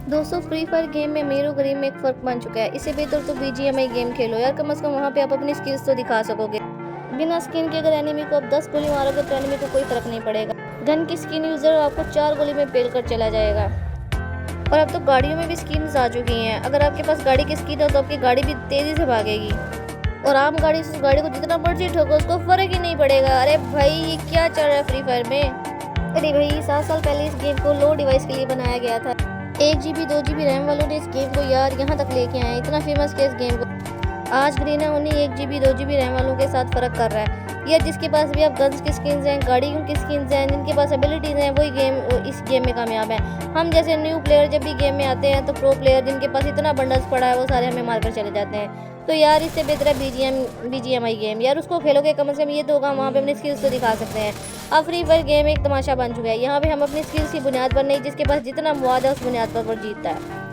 दोस्तों free fire game में अमीर और गरीब में एक फ़र्क बन चुका है। इससे बेहतर तो बीजीएमआई गेम खेलो यार, कम से कम वहाँ पे आप अपनी स्किल्स तो दिखा सकोगे। बिना स्किन के अगर एनिमी को आप 10 गोली मारोगे तो एनिमी को कोई फ़र्क नहीं पड़ेगा। गन की स्किन यूज़र आपको 4 गोली में पेल कर चला जाएगा। और अब तो गाड़ियों में भी स्किन्स आ चुकी हैं। अगर आपके पास गाड़ी की स्किन हो तो आपकी गाड़ी भी तेज़ी से भागेगी। और आम गाड़ी से उस गाड़ी को जितना मर्जी ठोको उसको फ़र्क ही नहीं पड़ेगा। अरे भाई ये क्या चल रहा है फ्री फायर में। अरे भाई 7 साल पहले इस गेम को लो डिवाइस के लिए बनाया गया था। 1 GB 2 GB रैम वालों ने इस गेम को यार यहाँ तक लेके आए, इतना फेमस किया इस गेम को। आज ग्रीना उन्हीं 1 GB 2 GB रैम वालों के साथ फ़र्क कर रहा है। यार जिसके पास भी आप गन्स की स्किन्स हैं, गाड़ियों की स्किन्स हैं, जिनके पास एबिलिटीज़ हैं वही इस गेम में कामयाब हैं। हम जैसे न्यू प्लेयर जब भी गेम में आते हैं तो प्रो प्लेयर जिनके पास इतना बंडल्स पड़ा है वो सारे हमें मार कर चले जाते हैं। तो यार इससे बेहतर है बीजीएमआई गेम। यार उसको खेलोगे कम से कम ये तो होगा वहाँ पे अपनी स्किल्स तो दिखा सकते हैं। अब फ्री फायर गेम एक तमाशा बन चुका है। यहाँ पे हम अपनी स्किल्स की बुनियाद पर नहीं, जिसके पास जितना मवाद है उस बुनियाद पर जीतता है।